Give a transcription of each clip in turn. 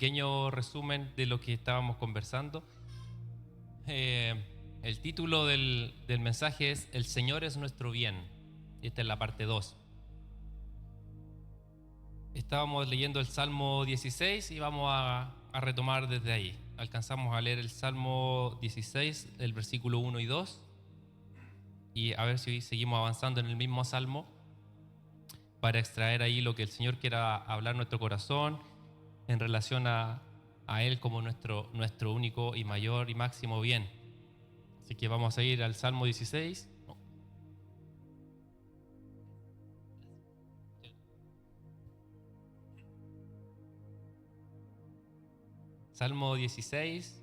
pequeño resumen de lo que estábamos conversando. El título del mensaje es El Señor es nuestro bien. Esta es la parte 2. Estábamos leyendo el Salmo 16 y vamos a retomar desde ahí. Alcanzamos a leer el Salmo 16, el versículo 1 y 2. Y a ver si seguimos avanzando en el mismo Salmo para extraer ahí lo que el Señor quiera hablar en nuestro corazón en relación a Él como nuestro único y mayor y máximo bien. Así que vamos a ir al Salmo 16. Salmo 16.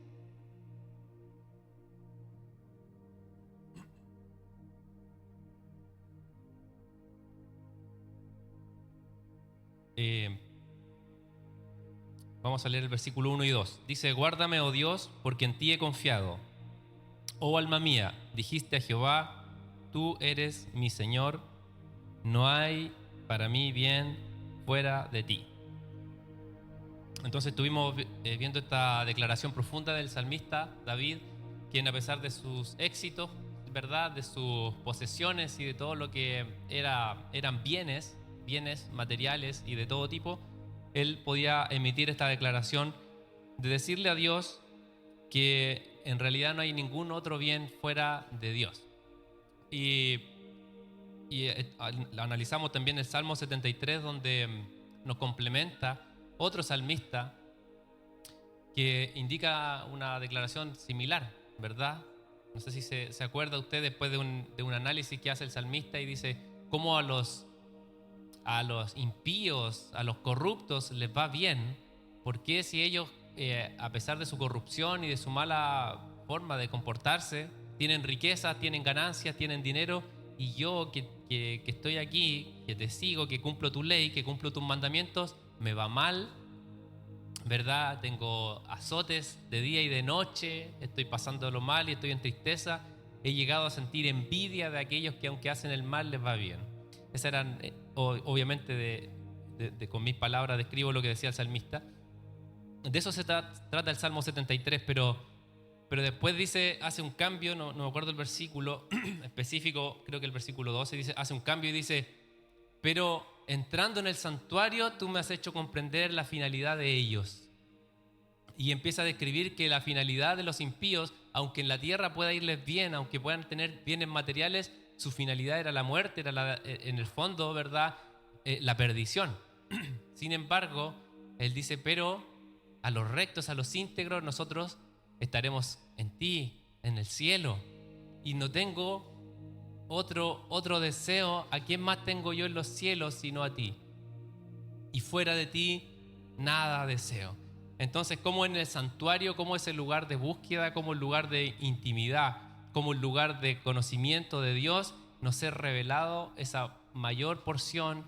Vamos a leer el versículo 1 y 2. Dice: Guárdame, oh Dios, porque en ti he confiado. Oh alma mía, dijiste a Jehová, tú eres mi Señor, no hay para mí bien fuera de ti. Entonces estuvimos viendo esta declaración profunda del salmista David, quien a pesar de sus éxitos, ¿verdad?, de sus posesiones y de todo lo que eran bienes materiales y de todo tipo, él podía emitir esta declaración de decirle a Dios que en realidad no hay ningún otro bien fuera de Dios. Y analizamos también el Salmo 73, donde nos complementa otro salmista que indica una declaración similar, ¿verdad? No sé si se acuerda usted después de un análisis que hace el salmista y dice cómo a los impíos, a los corruptos les va bien. ¿Por qué si ellos, a pesar de su corrupción y de su mala forma de comportarse, tienen riqueza, tienen ganancias, tienen dinero, y yo que estoy aquí, que te sigo, que cumplo tu ley, que cumplo tus mandamientos, me va mal, ¿verdad? Tengo azotes de día y de noche, estoy pasándolo mal y estoy en tristeza. He llegado a sentir envidia de aquellos que aunque hacen el mal les va bien. Esas eran, obviamente, con mis palabras describo lo que decía el salmista. De eso se trata el Salmo 73, pero después dice, hace un cambio, no me acuerdo el versículo específico, creo que el versículo 12 dice, hace un cambio y dice: pero entrando en el santuario tú me has hecho comprender la finalidad de ellos. Y empieza a describir que la finalidad de los impíos, aunque en la tierra pueda irles bien, aunque puedan tener bienes materiales, su finalidad era la muerte, era en el fondo, ¿verdad?, la perdición. Sin embargo, él dice: pero a los rectos, a los íntegros, nosotros estaremos en ti, en el cielo. Y no tengo otro deseo. ¿A quién más tengo yo en los cielos sino a ti? Y fuera de ti nada deseo. Entonces, como en el santuario, como ese lugar de búsqueda, como el lugar de intimidad, como el lugar de conocimiento de Dios, nos es revelado esa mayor porción,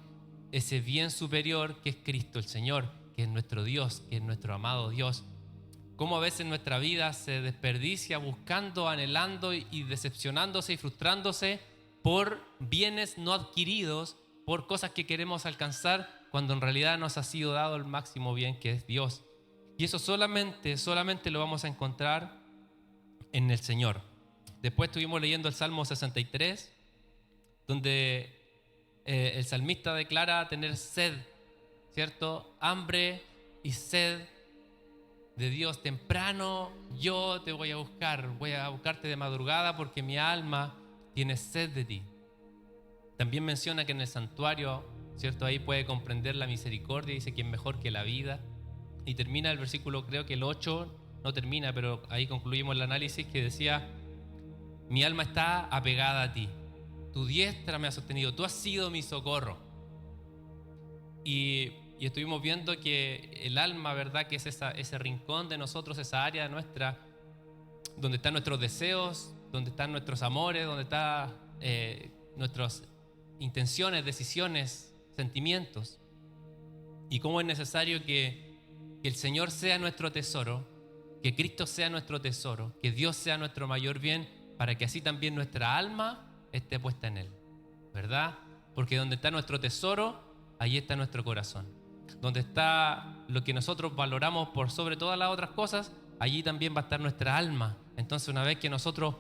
ese bien superior que es Cristo el Señor, que es nuestro Dios, que es nuestro amado Dios. Cómo a veces nuestra vida se desperdicia buscando, anhelando y decepcionándose y frustrándose por bienes no adquiridos, por cosas que queremos alcanzar, cuando en realidad nos ha sido dado el máximo bien, que es Dios. Y eso solamente lo vamos a encontrar en el Señor. Después estuvimos leyendo el Salmo 63, donde el salmista declara tener sed, ¿cierto? Hambre y sed de Dios. Temprano yo te voy a buscarte de madrugada, porque mi alma tiene sed de ti. También menciona que en el santuario, ¿cierto?, ahí puede comprender la misericordia, dice que es mejor que la vida. Y termina el versículo, creo que el 8, no termina, pero ahí concluimos el análisis, que decía: mi alma está apegada a ti, tu diestra me ha sostenido, tú has sido mi socorro. Y estuvimos viendo que el alma, ¿verdad?, que es ese rincón de nosotros, esa área nuestra, donde están nuestros deseos, donde están nuestros amores, donde están nuestras intenciones, decisiones, sentimientos. Y cómo es necesario que el Señor sea nuestro tesoro, que Cristo sea nuestro tesoro, que Dios sea nuestro mayor bien, para que así también nuestra alma esté puesta en Él, ¿verdad? Porque donde está nuestro tesoro, ahí está nuestro corazón. donde está lo que nosotros valoramos por sobre todas las otras cosas, allí también va a estar nuestra alma. Entonces, una vez que nosotros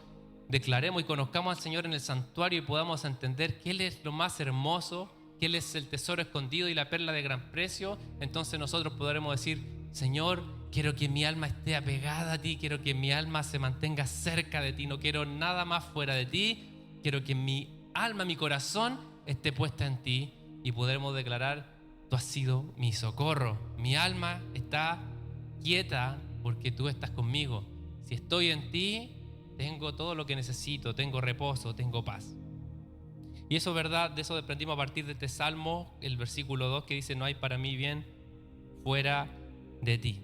declaremos y conozcamos al Señor en el santuario y podamos entender que Él es lo más hermoso, que Él es el tesoro escondido y la perla de gran precio, entonces nosotros podremos decir: Señor, quiero que mi alma esté apegada a ti, quiero que mi alma se mantenga cerca de ti, no quiero nada más fuera de ti, quiero que mi alma, mi corazón esté puesta en ti, y podremos declarar: tú has sido mi socorro, mi alma está quieta porque tú estás conmigo. Si estoy en ti, tengo todo lo que necesito, tengo reposo, tengo paz. Y eso es verdad, de eso aprendimos a partir de este Salmo, el versículo 2, que dice: no hay para mí bien fuera de ti.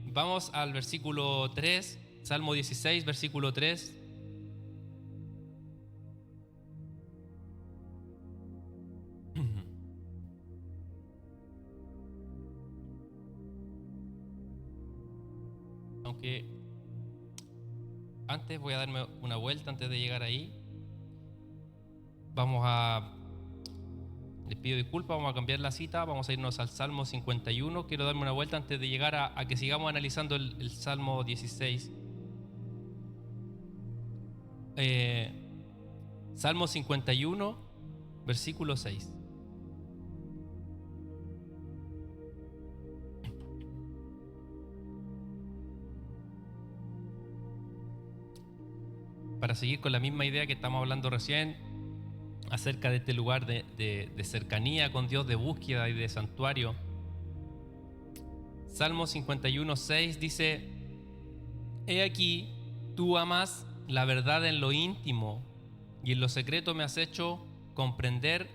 Vamos al versículo 3, Salmo 16, versículo 3. Aunque antes voy a darme una vuelta antes de llegar ahí. Les pido disculpas, vamos a cambiar la cita, vamos a irnos al Salmo 51. Quiero darme una vuelta antes de llegar a que sigamos analizando el Salmo 16. Salmo 51, versículo 6. Para seguir con la misma idea que estamos hablando recién, acerca de este lugar de cercanía con Dios, de búsqueda y de santuario. Salmo 51, 6 dice: he aquí, tú amas la verdad en lo íntimo, y en lo secreto me has hecho comprender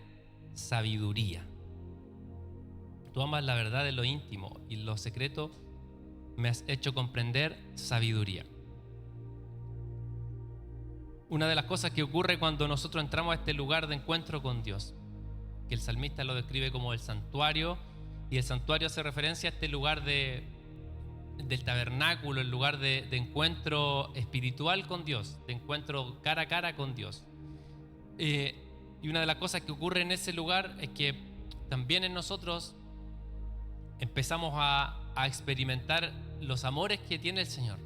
sabiduría. Tú amas la verdad en lo íntimo, y en lo secreto me has hecho comprender sabiduría. Una de las cosas que ocurre cuando nosotros entramos a este lugar de encuentro con Dios, que el salmista lo describe como el santuario, y el santuario hace referencia a este lugar del tabernáculo, el lugar de encuentro espiritual con Dios, de encuentro cara a cara con Dios. Y una de las cosas que ocurre en ese lugar es que también en nosotros empezamos a experimentar los amores que tiene el Señor.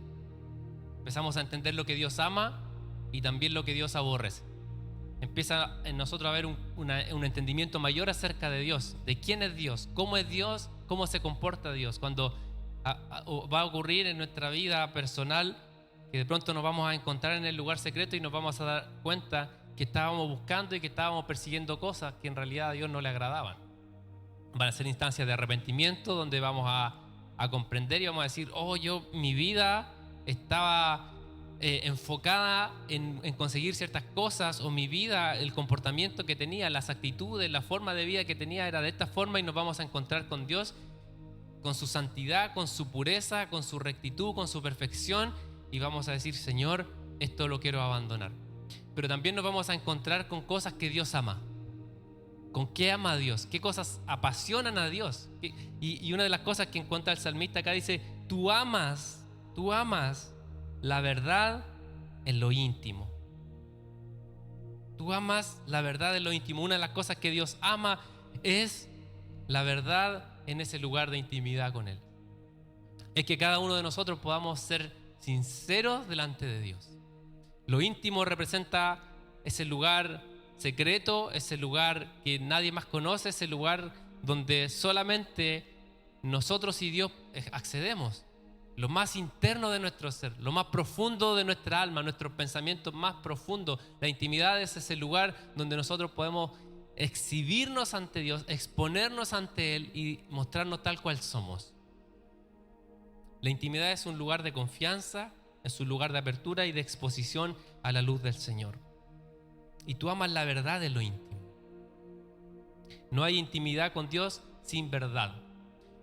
Empezamos a entender lo que Dios ama y también lo que Dios aborrece. Empieza en nosotros a haber un entendimiento mayor acerca de Dios, de quién es Dios, cómo se comporta Dios. Cuando va a ocurrir en nuestra vida personal que de pronto nos vamos a encontrar en el lugar secreto y nos vamos a dar cuenta que estábamos buscando y que estábamos persiguiendo cosas que en realidad a Dios no le agradaban. Van a ser instancias de arrepentimiento donde vamos a comprender y vamos a decir: mi vida estaba enfocada en conseguir ciertas cosas, o mi vida, el comportamiento que tenía, las actitudes, la forma de vida que tenía era de esta forma, y nos vamos a encontrar con Dios, con su santidad, con su pureza, con su rectitud, con su perfección, y vamos a decir: Señor, esto lo quiero abandonar. Pero también nos vamos a encontrar con cosas que Dios ama. ¿Con qué ama a Dios? ¿Qué cosas apasionan a Dios? Y una de las cosas que encuentra el salmista acá dice: tú amas la verdad en lo íntimo. Tú amas la verdad en lo íntimo. Una de las cosas que Dios ama es la verdad en ese lugar de intimidad con Él. Es que cada uno de nosotros podamos ser sinceros delante de Dios. Lo íntimo representa ese lugar secreto, ese lugar que nadie más conoce, ese lugar donde solamente nosotros y Dios accedemos. Lo más interno de nuestro ser, lo más profundo de nuestra alma, nuestros pensamientos más profundos. La intimidad es ese lugar donde nosotros podemos exhibirnos ante Dios, exponernos ante Él y mostrarnos tal cual somos. La intimidad es un lugar de confianza, es un lugar de apertura y de exposición a la luz del Señor. Y tú amas la verdad de lo íntimo. No hay intimidad con Dios sin verdad.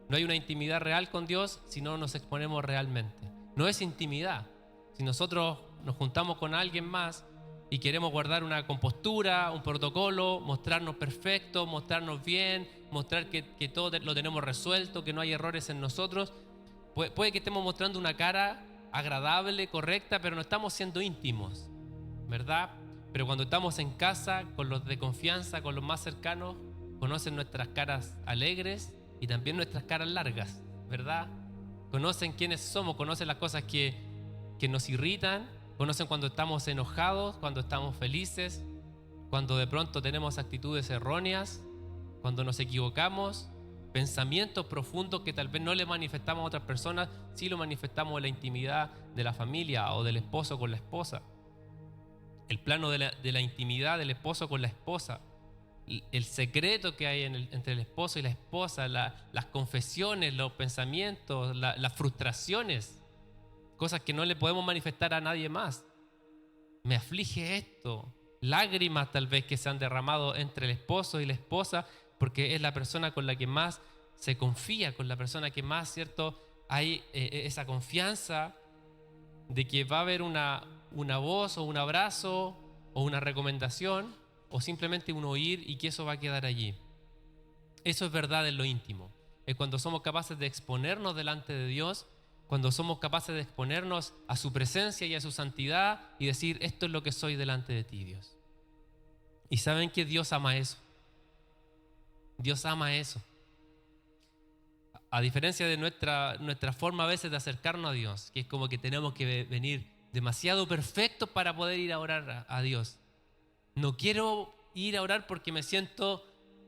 No hay una intimidad real con Dios si no nos exponemos realmente. No es intimidad. Si nosotros nos juntamos con alguien más y queremos guardar una compostura, un protocolo, mostrarnos perfectos, mostrarnos bien, mostrar que todo lo tenemos resuelto, que no hay errores en nosotros, puede que estemos mostrando una cara agradable, correcta, pero no estamos siendo íntimos, ¿verdad? Pero cuando estamos en casa, con los de confianza, con los más cercanos, conocen nuestras caras alegres y también nuestras caras largas, ¿verdad? Conocen quiénes somos, conocen las cosas que nos irritan, conocen cuando estamos enojados, cuando estamos felices, cuando de pronto tenemos actitudes erróneas, cuando nos equivocamos, pensamientos profundos que tal vez no le manifestamos a otras personas, sí lo manifestamos en la intimidad de la familia o del esposo con la esposa. El plano de la intimidad del esposo con la esposa, el secreto que hay entre el esposo y la esposa, las confesiones, los pensamientos, las frustraciones, cosas que no le podemos manifestar a nadie más. Me aflige esto. Lágrimas tal vez que se han derramado entre el esposo y la esposa, porque es la persona con la que más se confía, con la persona que más, ¿cierto?, hay esa confianza de que va a haber una voz o un abrazo o una recomendación o simplemente un oír y que eso va a quedar allí. Eso es verdad en lo íntimo. Es cuando somos capaces de exponernos delante de Dios, cuando somos capaces de exponernos a su presencia y a su santidad y decir, esto es lo que soy delante de ti, Dios. Y saben que Dios ama eso. Dios ama eso. A diferencia de nuestra forma a veces de acercarnos a Dios, que es como que tenemos que venir demasiado perfectos para poder ir a orar a Dios. No quiero ir a orar porque me siento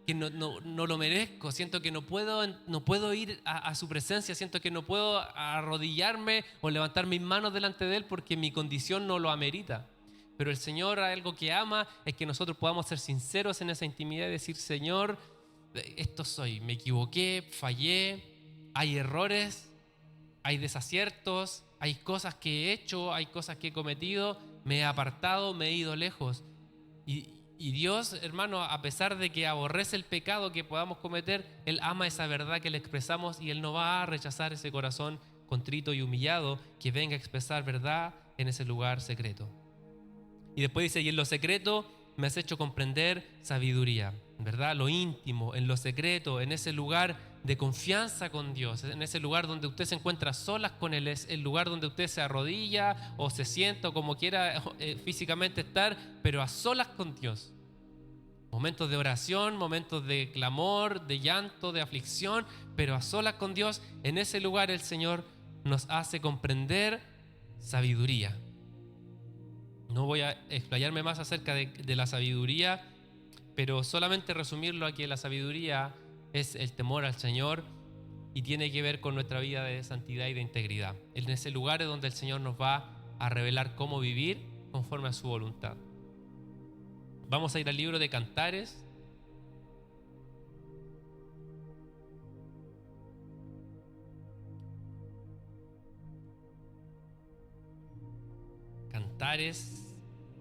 que no lo merezco, siento que no puedo ir a su presencia, siento que no puedo arrodillarme o levantar mis manos delante de Él porque mi condición no lo amerita. Pero el Señor, algo que ama es que nosotros podamos ser sinceros en esa intimidad y decir, Señor, esto soy, me equivoqué, fallé, hay errores, hay desaciertos, hay cosas que he hecho, hay cosas que he cometido, me he apartado, me he ido lejos. Y Dios, hermano, a pesar de que aborrece el pecado que podamos cometer, Él ama esa verdad que le expresamos y Él no va a rechazar ese corazón contrito y humillado que venga a expresar verdad en ese lugar secreto. Y después dice, y en lo secreto me has hecho comprender sabiduría, ¿verdad? Lo íntimo, en lo secreto, en ese lugar de confianza con Dios, en ese lugar donde usted se encuentra solas con Él, es el lugar donde usted se arrodilla o se sienta o como quiera físicamente estar, pero a solas con Dios. Momentos de oración, momentos de clamor, de llanto, de aflicción, pero a solas con Dios. En ese lugar el Señor nos hace comprender sabiduría. No voy a explayarme más acerca de la sabiduría, pero solamente resumirlo aquí, la sabiduría es el temor al Señor y tiene que ver con nuestra vida de santidad y de integridad. En ese lugar es donde el Señor nos va a revelar cómo vivir conforme a su voluntad. Vamos a ir al libro de Cantares.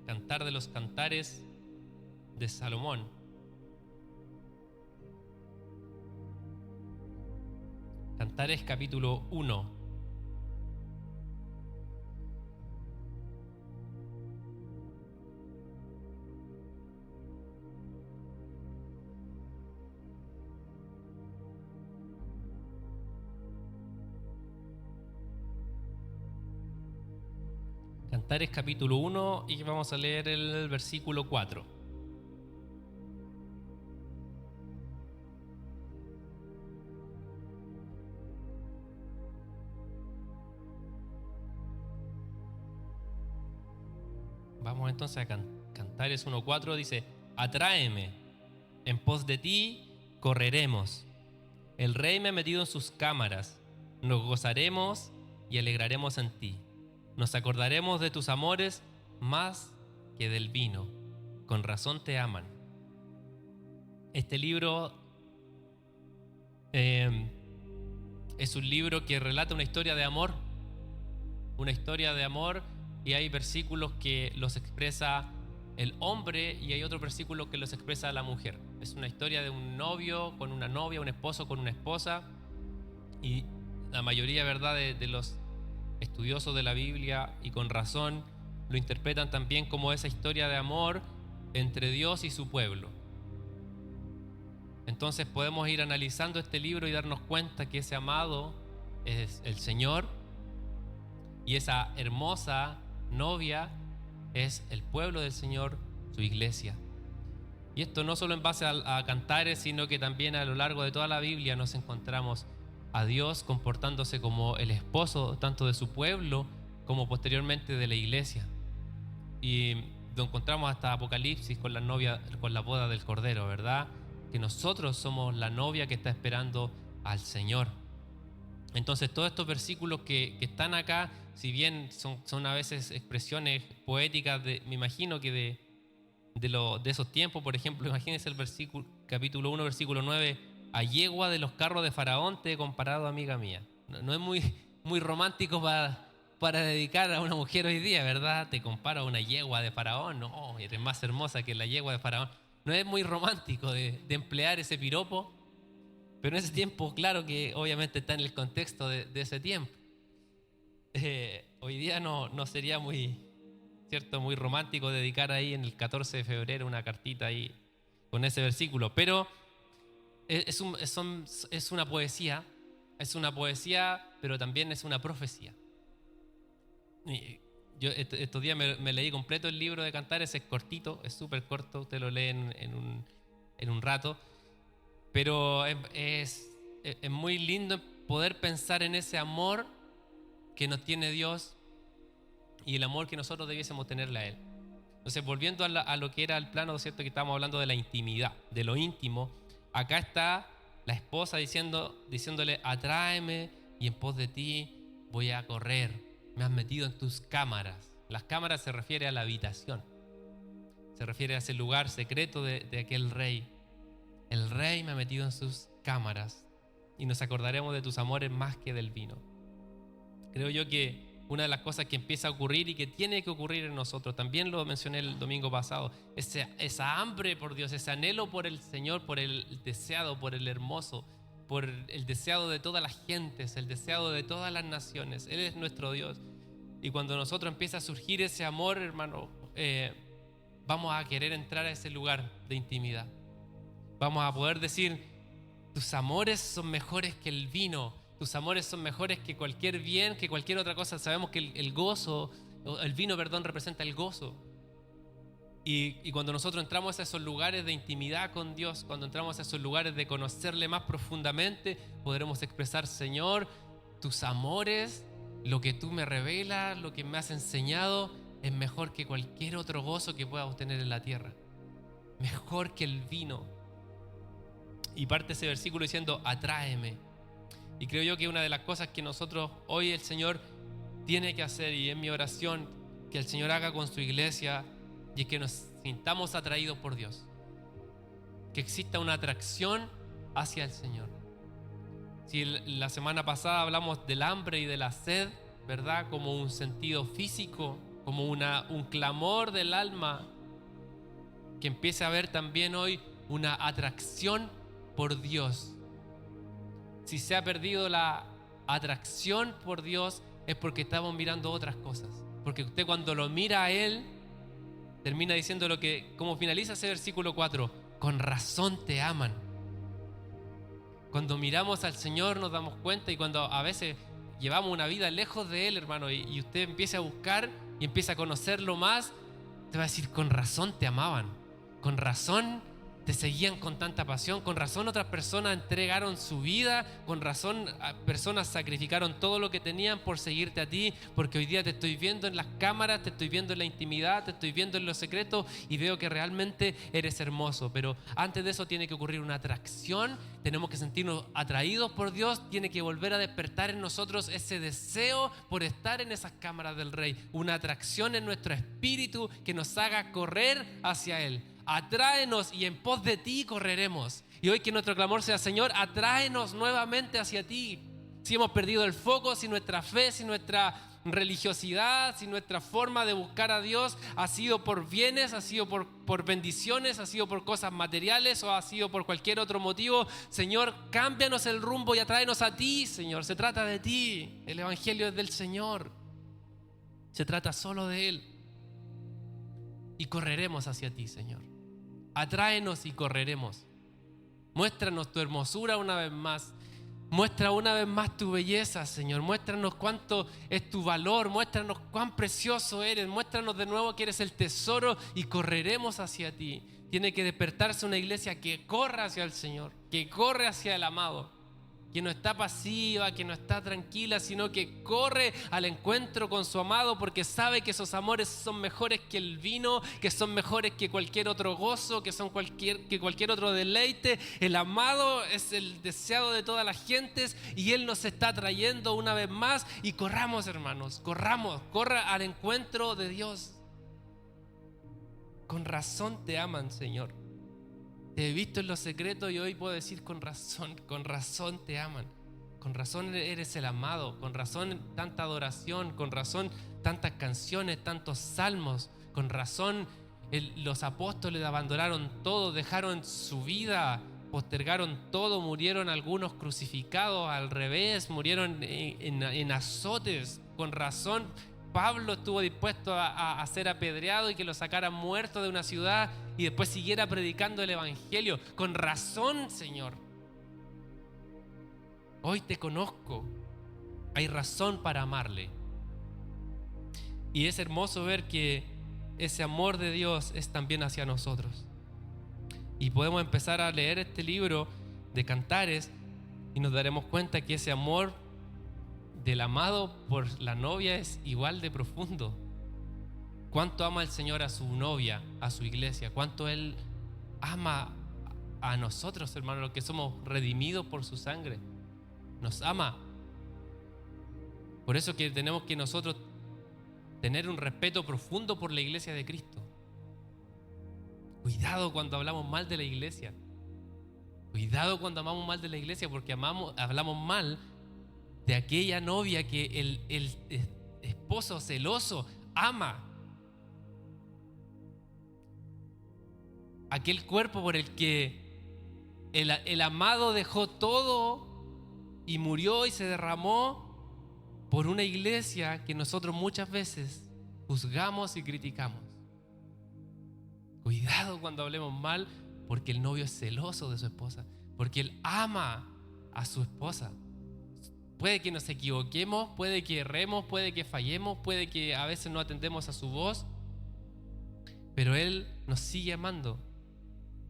Cantar de los Cantares de Salomón. Cantares capítulo 1. Cantares capítulo 1 y vamos a leer el versículo 4. Vamos entonces a Cantares 1:4, dice, atráeme, en pos de ti correremos. El rey me ha metido en sus cámaras, nos gozaremos y alegraremos en ti. Nos acordaremos de tus amores más que del vino. Con razón te aman. Este libro es un libro que relata una historia de amor. Una historia de amor, y hay versículos que los expresa el hombre y hay otros versículos que los expresa la mujer. Es una historia de un novio con una novia, un esposo con una esposa, y la mayoría, ¿verdad?, de los estudiosos de la Biblia, y con razón, lo interpretan también como esa historia de amor entre Dios y su pueblo. Entonces podemos ir analizando este libro y darnos cuenta que ese amado es el Señor y esa hermosa novia es el pueblo del Señor, su iglesia. Y esto no solo en base a Cantares, sino que también a lo largo de toda la Biblia nos encontramos a Dios comportándose como el esposo tanto de su pueblo como posteriormente de la iglesia. Y lo encontramos hasta Apocalipsis con la novia, con la boda del Cordero, ¿verdad? Que nosotros somos la novia que está esperando al Señor. Entonces todos estos versículos que están acá, si bien son a veces expresiones poéticas, me imagino que de esos tiempos, por ejemplo, imagínense el versículo, capítulo 1, versículo 9, a yegua de los carros de Faraón te he comparado, amiga mía. No es muy romántico para dedicar a una mujer hoy día, ¿verdad? Te comparo a una yegua de Faraón, no, eres más hermosa que la yegua de Faraón. No es muy romántico de emplear ese piropo, pero en ese tiempo, claro que obviamente está en el contexto de ese tiempo. Hoy día no sería muy romántico dedicar ahí en el 14 de febrero una cartita ahí con ese versículo, pero es una poesía, pero también es una profecía. Yo estos días me leí completo el libro de Cantares, es cortito, es súper corto, usted lo lee en un rato, pero es muy lindo poder pensar en ese amor que nos tiene Dios y el amor que nosotros debiésemos tenerle a Él. Entonces, volviendo a lo que era el plano, ¿cierto? Que estábamos hablando de la intimidad, de lo íntimo. Acá está la esposa diciéndole, atráeme y en pos de ti voy a correr. Me has metido en tus cámaras. Las cámaras se refiere a la habitación. Se refiere a ese lugar secreto de aquel rey. El rey me ha metido en sus cámaras y nos acordaremos de tus amores más que del vino. Creo yo que una de las cosas que empieza a ocurrir y que tiene que ocurrir en nosotros, también lo mencioné el domingo pasado, esa hambre por Dios, ese anhelo por el Señor, por el deseado, por el hermoso, por el deseado de todas las gentes, el deseado de todas las naciones. Él es nuestro Dios. Y cuando nosotros empieza a surgir ese amor, hermano, vamos a querer entrar a ese lugar de intimidad. Vamos a poder decir, tus amores son mejores que el vino, tus amores son mejores que cualquier bien, que cualquier otra cosa. Sabemos que el vino, representa el gozo. Y cuando nosotros entramos a esos lugares de intimidad con Dios, cuando entramos a esos lugares de conocerle más profundamente, podremos expresar, Señor, tus amores, lo que tú me revelas, lo que me has enseñado, es mejor que cualquier otro gozo que pueda obtener en la tierra. Mejor que el vino. Y parte ese versículo diciendo, atráeme. Y creo yo que una de las cosas que nosotros hoy el Señor tiene que hacer, y en mi oración que el Señor haga con su iglesia, y es que nos sintamos atraídos por Dios, que exista una atracción hacia el Señor. Si la semana pasada hablamos del hambre y de la sed, ¿verdad? Como un sentido físico, como un clamor del alma, que empiece a haber también hoy una atracción por Dios. Si se ha perdido la atracción por Dios es porque estamos mirando otras cosas. Porque usted cuando lo mira a Él, termina diciendo como finaliza ese versículo 4, con razón te aman. Cuando miramos al Señor nos damos cuenta, y cuando a veces llevamos una vida lejos de Él, hermano, y usted empieza a buscar y empieza a conocerlo más, te va a decir, con razón te amaban, con razón te seguían con tanta pasión, con razón otras personas entregaron su vida, con razón personas sacrificaron todo lo que tenían por seguirte a ti, porque hoy día te estoy viendo en las cámaras, te estoy viendo en la intimidad, te estoy viendo en los secretos y veo que realmente eres hermoso. Pero antes de eso tiene que ocurrir una atracción, tenemos que sentirnos atraídos por Dios, tiene que volver a despertar en nosotros ese deseo por estar en esas cámaras del Rey, una atracción en nuestro espíritu que nos haga correr hacia Él. Atráenos y en pos de ti correremos. Y hoy que nuestro clamor sea, Señor, atráenos nuevamente hacia ti. Si hemos perdido el foco, si nuestra fe, si nuestra religiosidad, si nuestra forma de buscar a Dios ha sido por bienes, ha sido por bendiciones, ha sido por cosas materiales o ha sido por cualquier otro motivo, Señor, cámbianos el rumbo y atráenos a ti, Señor. Se trata de ti. El evangelio es del Señor. Se trata solo de Él. Y correremos hacia ti, Señor. Atráenos y correremos. Muéstranos tu hermosura una vez más. Muestra una vez más tu belleza, Señor. Muéstranos cuánto es tu valor. Muéstranos cuán precioso eres. Muéstranos de nuevo que eres el tesoro y correremos hacia ti. Tiene que despertarse una iglesia que corra hacia el Señor, que corre hacia el amado, que no está pasiva, que no está tranquila, sino que corre al encuentro con su amado porque sabe que esos amores son mejores que el vino, que son mejores que cualquier otro gozo, que cualquier otro deleite. El amado es el deseado de todas las gentes y Él nos está trayendo una vez más. Y corramos, hermanos, corra al encuentro de Dios. Con razón te aman, Señor. Te he visto en los secretos y hoy puedo decir con razón te aman. Con razón eres el amado, con razón tanta adoración, con razón tantas canciones, tantos salmos, con razón los apóstoles abandonaron todo, dejaron su vida, postergaron todo, murieron algunos crucificados al revés, murieron en azotes. Con razón Pablo estuvo dispuesto a ser apedreado y que lo sacaran muerto de una ciudad y después siguiera predicando el evangelio. Con razón, Señor. Hoy te conozco. Hay razón para amarle. Y es hermoso ver que ese amor de Dios es también hacia nosotros. Y podemos empezar a leer este libro de Cantares y nos daremos cuenta que ese amor del amado por la novia es igual de profundo. Cuánto ama el Señor a su novia, a su iglesia, cuánto Él ama a nosotros, hermanos, los que somos redimidos por su sangre. Nos ama. Por eso que tenemos que nosotros tener un respeto profundo por la iglesia de Cristo. Cuidado cuando hablamos mal de la iglesia. Cuidado cuando amamos mal de la iglesia, porque hablamos mal de aquella novia que el esposo celoso ama. Aquel cuerpo por el que el amado dejó todo y murió y se derramó por una iglesia que nosotros muchas veces juzgamos y criticamos. Cuidado cuando hablemos mal, porque el novio es celoso de su esposa, porque él ama a su esposa. Puede que nos equivoquemos, puede que erremos, puede que fallemos, puede que a veces no atendemos a su voz, pero Él nos sigue amando.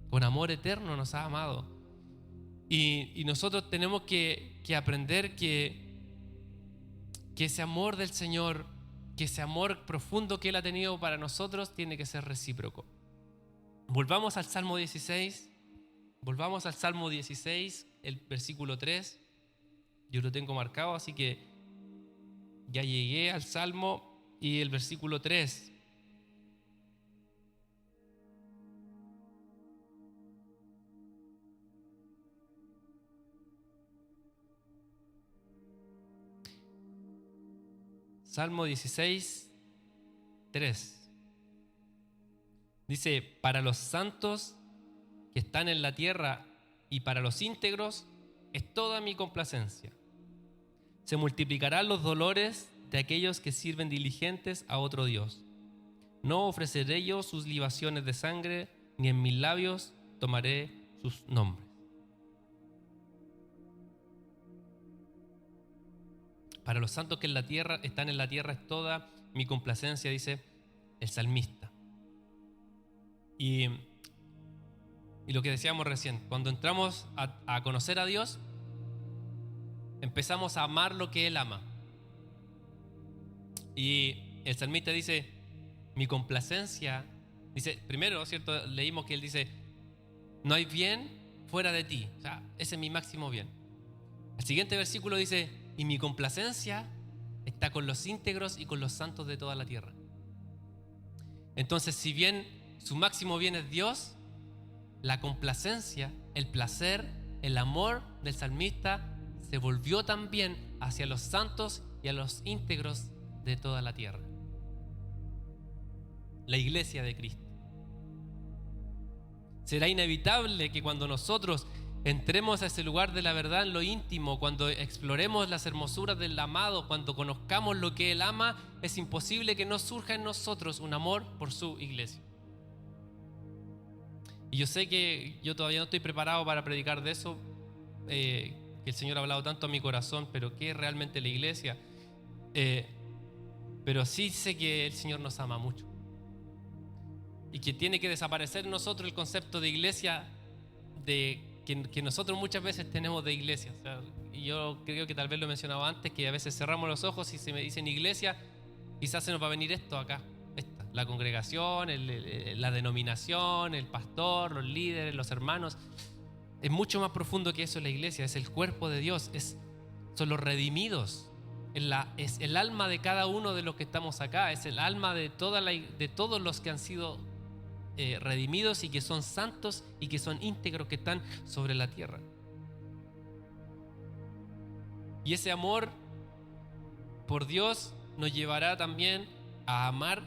Con amor eterno nos ha amado. Y nosotros tenemos que aprender que ese amor del Señor, que ese amor profundo que Él ha tenido para nosotros, tiene que ser recíproco. Volvamos al Salmo 16. Volvamos al Salmo 16, el versículo 3. Yo lo tengo marcado, así que ya llegué al Salmo y el versículo 3. Salmo 16, 3. Dice: para los santos que están en la tierra y para los íntegros es toda mi complacencia. Se multiplicarán los dolores de aquellos que sirven diligentes a otro Dios. No ofreceré yo sus libaciones de sangre, ni en mis labios tomaré sus nombres. Para los santos que están en la tierra es toda mi complacencia, dice el salmista. Y lo que decíamos recién, cuando entramos a conocer a Dios, empezamos a amar lo que Él ama. Y el salmista dice, mi complacencia, dice, primero, ¿cierto? Leímos que él dice, no hay bien fuera de ti. O sea, ese es mi máximo bien. El siguiente versículo dice, y mi complacencia está con los íntegros y con los santos de toda la tierra. Entonces, si bien su máximo bien es Dios, la complacencia, el placer, el amor del salmista se volvió también hacia los santos y a los íntegros de toda la tierra. La iglesia de Cristo. Será inevitable que cuando nosotros entremos a ese lugar de la verdad en lo íntimo, cuando exploremos las hermosuras del amado, cuando conozcamos lo que Él ama, es imposible que no surja en nosotros un amor por su iglesia. Y yo sé que yo todavía no estoy preparado para predicar de eso que el Señor ha hablado tanto a mi corazón, pero ¿qué es realmente la iglesia? Pero sí sé que el Señor nos ama mucho y que tiene que desaparecer en nosotros el concepto de iglesia que nosotros muchas veces tenemos de iglesia. O sea, y yo creo que tal vez lo he mencionado antes, que a veces cerramos los ojos y se me dicen iglesia, quizás se nos va a venir esto acá, la congregación, la denominación, el pastor, los líderes, los hermanos. Es mucho más profundo que eso la iglesia, es el cuerpo de Dios, son los redimidos, es el alma de cada uno de los que estamos acá, es el alma de todos los que han sido redimidos y que son santos y que son íntegros, que están sobre la tierra. Y ese amor por Dios nos llevará también a amar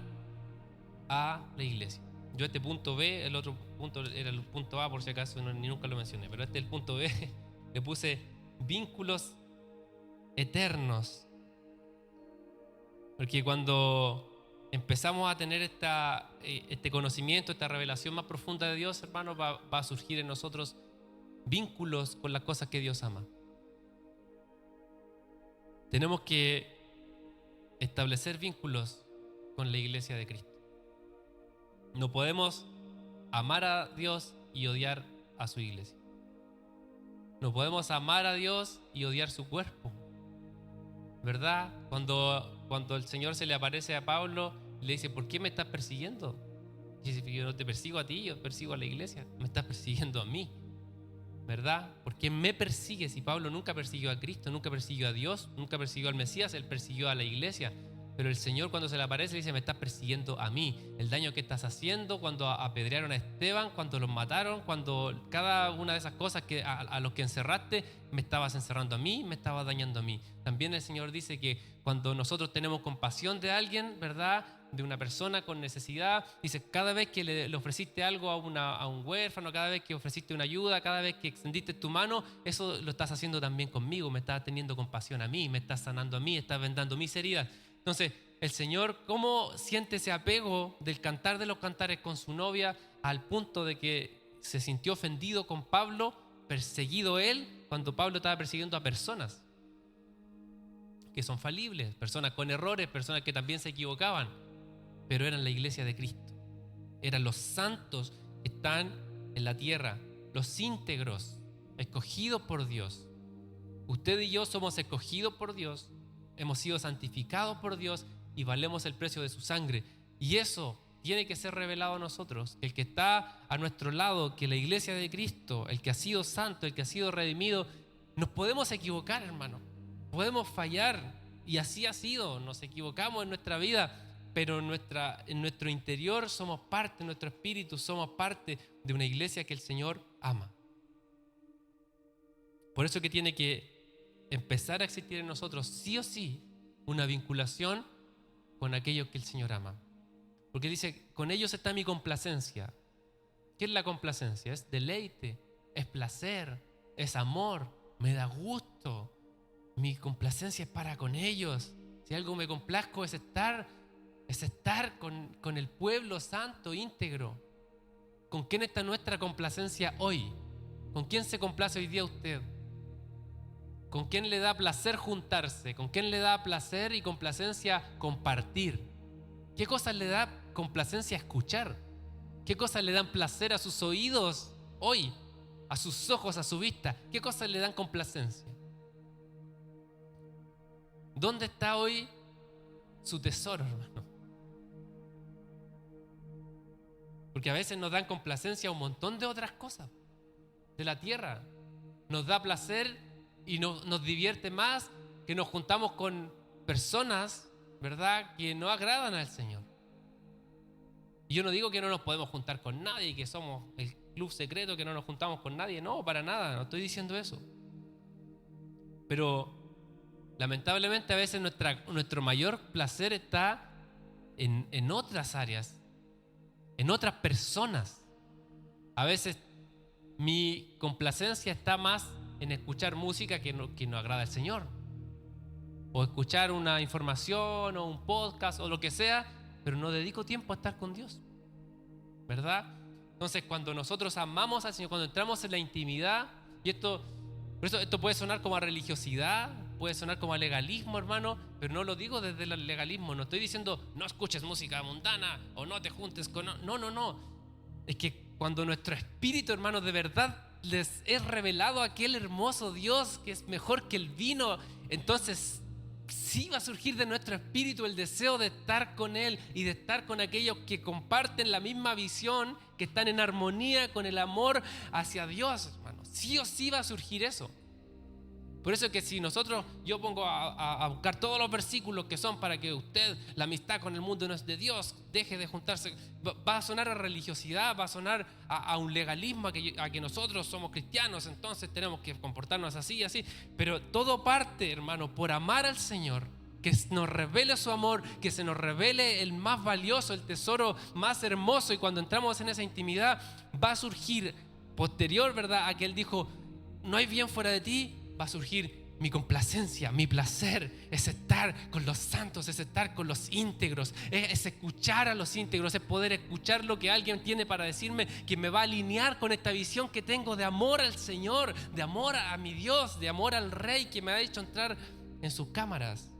a la iglesia. Yo este punto B, el otro punto era el punto A por si acaso, ni nunca lo mencioné, pero este es el punto B, le puse vínculos eternos. Porque cuando empezamos a tener este conocimiento, esta revelación más profunda de Dios, hermanos, va a surgir en nosotros vínculos con las cosas que Dios ama. Tenemos que establecer vínculos con la iglesia de Cristo. No podemos amar a Dios y odiar a su iglesia. No podemos amar a Dios y odiar su cuerpo, ¿verdad? Cuando el Señor se le aparece a Pablo, le dice: ¿por qué me estás persiguiendo? Y dice: yo no te persigo a ti, yo persigo a la iglesia. Me estás persiguiendo a mí, ¿verdad? ¿Por qué me persigues? Y Pablo nunca persiguió a Cristo, nunca persiguió a Dios, nunca persiguió al Mesías, él persiguió a la iglesia. Pero el Señor, cuando se le aparece, le dice: me estás persiguiendo a mí. El daño que estás haciendo cuando apedrearon a Esteban, cuando los mataron, cuando cada una de esas cosas que a los que encerraste, me estabas encerrando a mí, me estabas dañando a mí. También el Señor dice que cuando nosotros tenemos compasión de alguien, ¿verdad?, de una persona con necesidad, dice: cada vez que le ofreciste algo a un huérfano, cada vez que ofreciste una ayuda, cada vez que extendiste tu mano, eso lo estás haciendo también conmigo. Me estás teniendo compasión a mí, me estás sanando a mí, estás vendando mis heridas. Entonces, el Señor, ¿cómo siente ese apego del Cantar de los Cantares con su novia al punto de que se sintió ofendido con Pablo, perseguido él, cuando Pablo estaba persiguiendo a personas que son falibles, personas con errores, personas que también se equivocaban, pero eran la iglesia de Cristo, eran los santos que están en la tierra, los íntegros, escogidos por Dios. Usted y yo somos escogidos por Dios, hemos sido santificados por Dios y valemos el precio de su sangre. Y eso tiene que ser revelado a nosotros. El que está a nuestro lado, que la iglesia de Cristo, el que ha sido santo, el que ha sido redimido, nos podemos equivocar, hermano. Podemos fallar y así ha sido. Nos equivocamos en nuestra vida, pero en nuestro interior somos parte, en nuestro espíritu somos parte de una iglesia que el Señor ama. Por eso que tiene que empezar a existir en nosotros sí o sí una vinculación con aquellos que el Señor ama. Porque dice: con ellos está mi complacencia. ¿Qué es la complacencia? Es deleite, es placer, es amor, me da gusto. Mi complacencia es para con ellos. Si algo me complazco es estar con el pueblo santo, íntegro. ¿Con quién está nuestra complacencia hoy? ¿Con quién se complace hoy día usted? ¿Con quién le da placer juntarse? ¿Con quién le da placer y complacencia compartir? ¿Qué cosas le da complacencia escuchar? ¿Qué cosas le dan placer a sus oídos hoy? A sus ojos, a su vista. ¿Qué cosas le dan complacencia? ¿Dónde está hoy su tesoro, hermano? Porque a veces nos dan complacencia a un montón de otras cosas de la tierra. Nos da placer y nos divierte más que nos juntamos con personas, ¿verdad?, que no agradan al Señor. Y yo no digo que no nos podemos juntar con nadie, que somos el club secreto, que no nos juntamos con nadie. No, para nada, no estoy diciendo eso. Pero lamentablemente a veces nuestro mayor placer está en otras áreas, en otras personas. A veces mi complacencia está más en escuchar música que no agrada al Señor, o escuchar una información o un podcast o lo que sea, pero no dedico tiempo a estar con Dios, ¿verdad? Entonces, cuando nosotros amamos al Señor, cuando entramos en la intimidad, y esto Por eso esto puede sonar como a religiosidad, puede sonar como a legalismo, hermano, pero no lo digo desde el legalismo. No estoy diciendo no escuches música mundana o no te juntes con... No. Es que cuando nuestro espíritu, hermano, de verdad les es revelado aquel hermoso Dios que es mejor que el vino, entonces sí va a surgir de nuestro espíritu el deseo de estar con Él y de estar con aquellos que comparten la misma visión, que están en armonía con el amor hacia Dios, hermano. Sí o sí va a surgir eso. Por eso es que si yo pongo a buscar todos los versículos que son para que usted, la amistad con el mundo no es de Dios, deje de juntarse, va a sonar a religiosidad, va a sonar a un legalismo, a que nosotros somos cristianos, entonces tenemos que comportarnos así y así. Pero todo parte, hermano, por amar al Señor, que nos revele su amor, que se nos revele el más valioso, el tesoro más hermoso. Y cuando entramos en esa intimidad, va a surgir posterior, ¿verdad?, a que Él dijo, no hay bien fuera de ti, va a surgir mi complacencia, mi placer, es estar con los santos, es estar con los íntegros, es escuchar a los íntegros, es poder escuchar lo que alguien tiene para decirme, que me va a alinear con esta visión que tengo de amor al Señor, de amor a mi Dios, de amor al Rey que me ha hecho entrar en sus cámaras.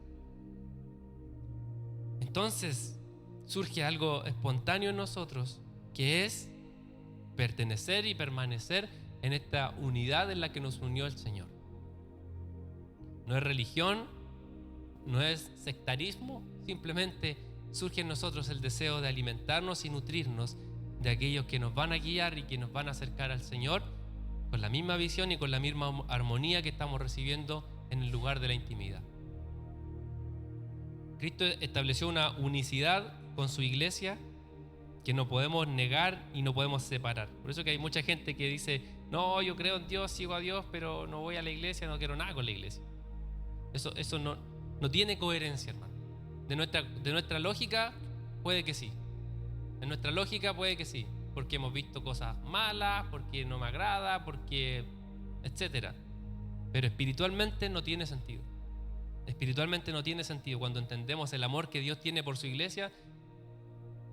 Entonces surge algo espontáneo en nosotros, que es pertenecer y permanecer en esta unidad en la que nos unió el Señor. No es religión, no es sectarismo, simplemente surge en nosotros el deseo de alimentarnos y nutrirnos de aquellos que nos van a guiar y que nos van a acercar al Señor con la misma visión y con la misma armonía que estamos recibiendo en el lugar de la intimidad. Cristo estableció una unicidad con su iglesia que no podemos negar y no podemos separar. Por eso que hay mucha gente que dice, no, yo creo en Dios, sigo a Dios, pero no voy a la iglesia, no quiero nada con la iglesia. Eso no tiene coherencia, hermano. De nuestra lógica puede que sí. En nuestra lógica puede que sí, porque hemos visto cosas malas, porque no me agrada, porque etcétera. Pero espiritualmente no tiene sentido. Espiritualmente no tiene sentido. Cuando entendemos el amor que Dios tiene por su iglesia,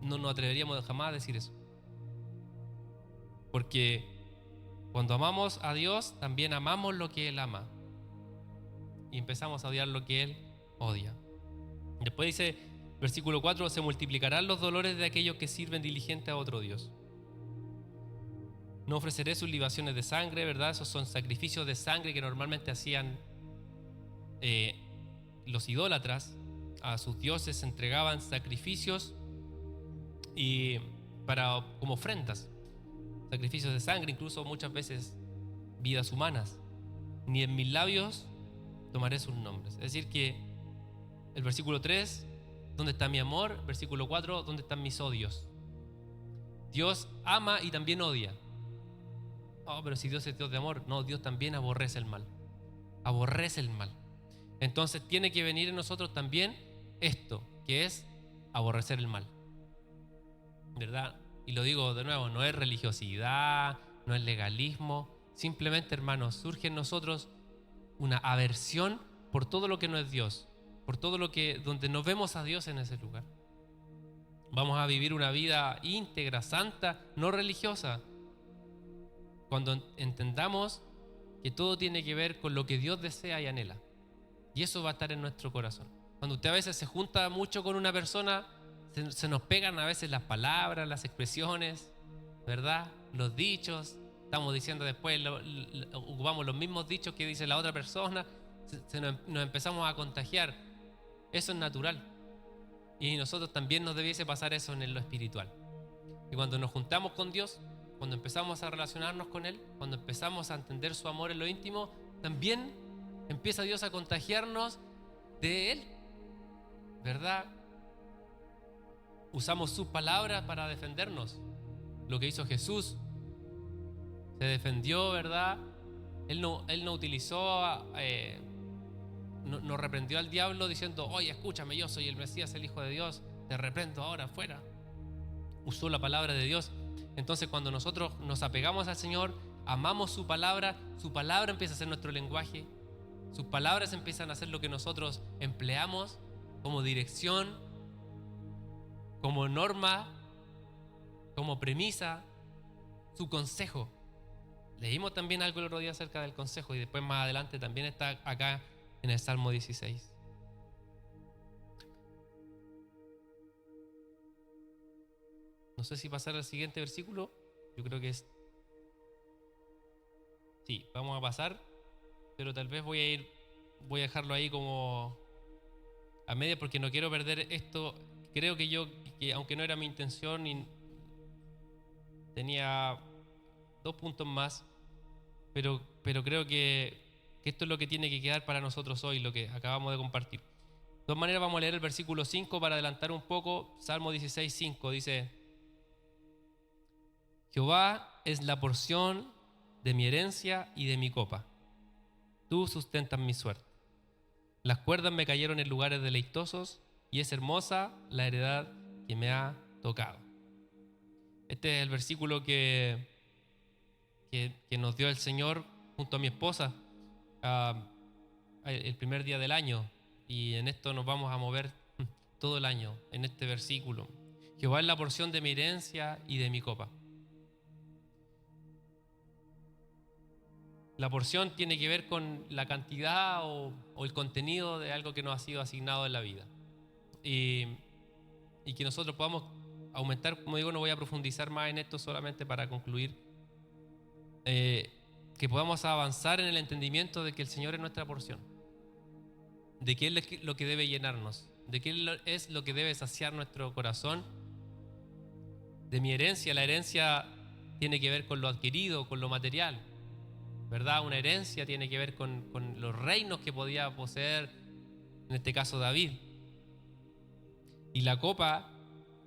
no nos atreveríamos jamás a decir eso. Porque cuando amamos a Dios, también amamos lo que Él ama. Y empezamos a odiar lo que Él odia. Después dice, versículo 4, se multiplicarán los dolores de aquellos que sirven diligente a otro Dios. No ofreceré sus libaciones de sangre, ¿verdad? Esos son sacrificios de sangre que normalmente hacían los idólatras. A sus dioses se entregaban sacrificios y como ofrendas. Sacrificios de sangre, incluso muchas veces vidas humanas. Ni en mis labios tomaré sus nombres. Es decir que el versículo 3, ¿dónde está mi amor? Versículo 4, ¿dónde están mis odios? Dios ama y también odia. Oh, pero si Dios es Dios de amor, no, Dios también aborrece el mal. Aborrece el mal. Entonces tiene que venir en nosotros también esto, que es aborrecer el mal. ¿Verdad? Y lo digo de nuevo, no es religiosidad, no es legalismo. Simplemente, hermanos, surge en nosotros una aversión por todo lo que no es Dios, por todo lo que donde no vemos a Dios en ese lugar. Vamos a vivir una vida íntegra, santa, no religiosa, cuando entendamos que todo tiene que ver con lo que Dios desea y anhela. Y eso va a estar en nuestro corazón. Cuando usted a veces se junta mucho con una persona, se nos pegan a veces las palabras, las expresiones, ¿verdad? Los dichos. Estamos diciendo después, ocupamos los mismos dichos que dice la otra persona, nos empezamos a contagiar. Eso es natural. Y nosotros también nos debiese pasar eso en lo espiritual. Y cuando nos juntamos con Dios, cuando empezamos a relacionarnos con Él, cuando empezamos a entender su amor en lo íntimo, también empieza Dios a contagiarnos de Él, ¿verdad? Usamos sus palabras para defendernos. Lo que hizo Jesús, se defendió, ¿verdad? Él no utilizó, no reprendió al diablo diciendo, oye, escúchame, yo soy el Mesías, el Hijo de Dios, te reprendo ahora, fuera. Usó la palabra de Dios. Entonces cuando nosotros nos apegamos al Señor, amamos su palabra empieza a ser nuestro lenguaje, sus palabras empiezan a ser lo que nosotros empleamos como dirección, como norma, como premisa, su consejo. Leímos también algo el otro día acerca del consejo y después más adelante también está acá en el Salmo 16. No sé si pasar al siguiente versículo. Yo creo que es... Sí, vamos a pasar, pero tal vez voy a dejarlo ahí como a media porque no quiero perder esto. Creo que aunque no era mi intención, tenía 2 puntos más, pero creo que esto es lo que tiene que quedar para nosotros hoy, lo que acabamos de compartir. De todas maneras, vamos a leer el versículo 5 para adelantar un poco. Salmo 16, 5 dice: Jehová es la porción de mi herencia y de mi copa. Tú sustentas mi suerte. Las cuerdas me cayeron en lugares deleitosos y es hermosa la heredad que me ha tocado. Este es el versículo que nos dio el Señor junto a mi esposa el primer día del año, y en esto nos vamos a mover todo el año, en este versículo. Jehová es la porción de mi herencia y de mi copa. La porción tiene que ver con la cantidad o el contenido de algo que nos ha sido asignado en la vida. Y que nosotros podamos aumentar, como digo, no voy a profundizar más en esto, solamente para concluir, que podamos avanzar en el entendimiento de que el Señor es nuestra porción, de que Él es lo que debe llenarnos, de que Él es lo que debe saciar nuestro corazón. De mi herencia, la herencia tiene que ver con lo adquirido, con lo material, ¿verdad? Una herencia tiene que ver con los reinos que podía poseer, en este caso David. Y la copa,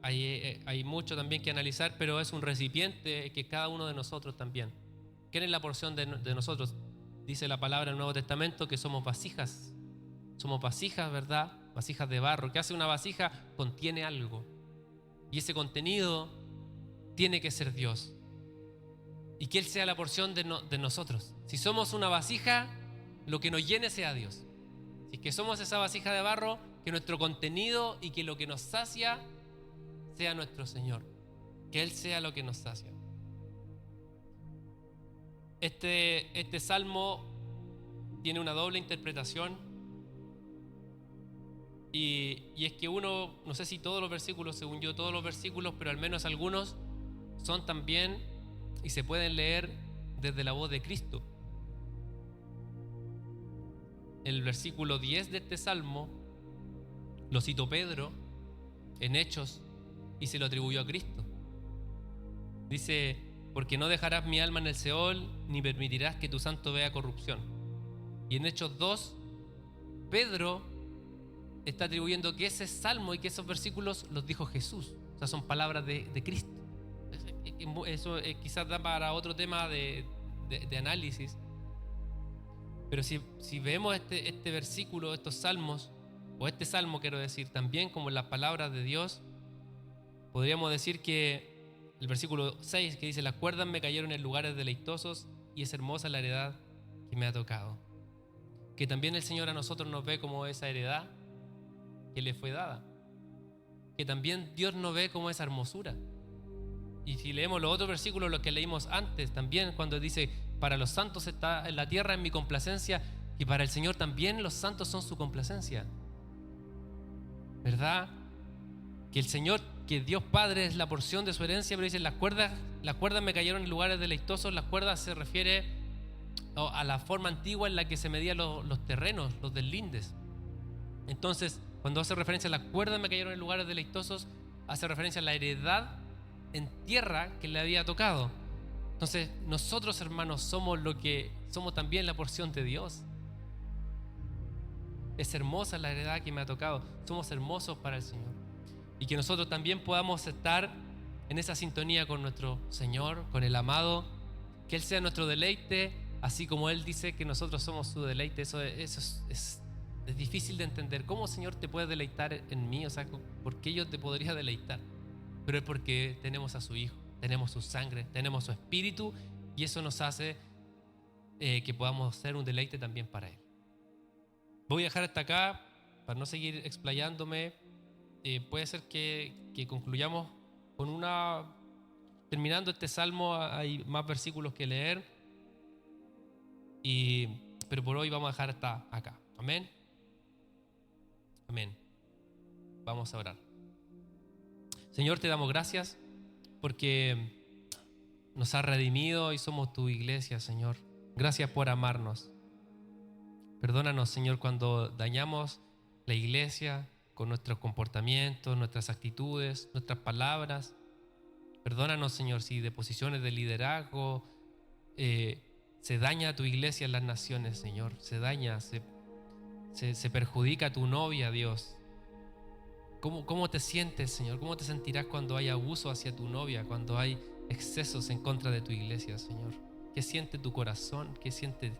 hay mucho también que analizar, pero es un recipiente que cada uno de nosotros también. ¿Quién es la porción de nosotros? Dice la palabra en el Nuevo Testamento que somos vasijas. Somos vasijas, ¿verdad? Vasijas de barro. ¿Qué hace una vasija? Contiene algo. Y ese contenido tiene que ser Dios. Y que Él sea la porción de nosotros. Si somos una vasija, lo que nos llene sea Dios. Si es que somos esa vasija de barro, que nuestro contenido y que lo que nos sacia sea nuestro Señor. Que Él sea lo que nos sacia. Este salmo tiene una doble interpretación. Y es que uno, no sé si todos los versículos, según yo todos los versículos, pero al menos algunos son también y se pueden leer desde la voz de Cristo. El versículo 10 de este salmo lo citó Pedro en Hechos y se lo atribuyó a Cristo. Dice: porque no dejarás mi alma en el Seol, ni permitirás que tu santo vea corrupción. Y en Hechos 2, Pedro está atribuyendo que ese salmo y que esos versículos los dijo Jesús. O sea, son palabras de Cristo. Eso quizás da para otro tema de análisis. Pero si vemos este versículo, estos salmos, o este salmo quiero decir, también como las palabras de Dios, podríamos decir que el versículo 6 que dice: las cuerdas me cayeron en lugares deleitosos y es hermosa la heredad que me ha tocado. Que también el Señor a nosotros nos ve como esa heredad que le fue dada. Que también Dios nos ve como esa hermosura. Y si leemos los otros versículos, los que leímos antes, también cuando dice: para los santos está en la tierra en mi complacencia, y para el Señor también los santos son su complacencia. ¿Verdad? Que el Señor, que Dios Padre es la porción de su herencia, pero dice: las cuerdas me cayeron en lugares deleitosos. Las cuerdas se refiere a la forma antigua en la que se medían los terrenos, los deslindes. Entonces, cuando hace referencia a las cuerdas me cayeron en lugares deleitosos, hace referencia a la heredad en tierra que le había tocado. Entonces, nosotros, hermanos, somos también la porción de Dios. Es hermosa la heredad que me ha tocado. Somos hermosos para el Señor. Y que nosotros también podamos estar en esa sintonía con nuestro Señor, con el amado. Que Él sea nuestro deleite, así como Él dice que nosotros somos su deleite. Eso es difícil de entender. ¿Cómo, Señor, te puedes deleitar en mí? O sea, ¿por qué yo te podría deleitar? Pero es porque tenemos a su Hijo, tenemos su sangre, tenemos su Espíritu, y eso nos hace que podamos ser un deleite también para Él. Voy a dejar hasta acá para no seguir explayándome. Puede ser que concluyamos con terminando este salmo. Hay más versículos que leer, Pero por hoy vamos a dejar hasta acá. Amén. Amén. Vamos a orar. Señor, te damos gracias porque nos has redimido y somos tu iglesia, Señor. Gracias por amarnos. Perdónanos, Señor, cuando dañamos la iglesia con nuestros comportamientos, nuestras actitudes, nuestras palabras. Perdónanos, Señor, si de posiciones de liderazgo se daña tu iglesia en las naciones, Señor. Se daña, se perjudica a tu novia, Dios. ¿Cómo te sientes, Señor? ¿Cómo te sentirás cuando hay abuso hacia tu novia, cuando hay excesos en contra de tu iglesia, Señor? ¿Qué siente tu corazón? ¿Qué siente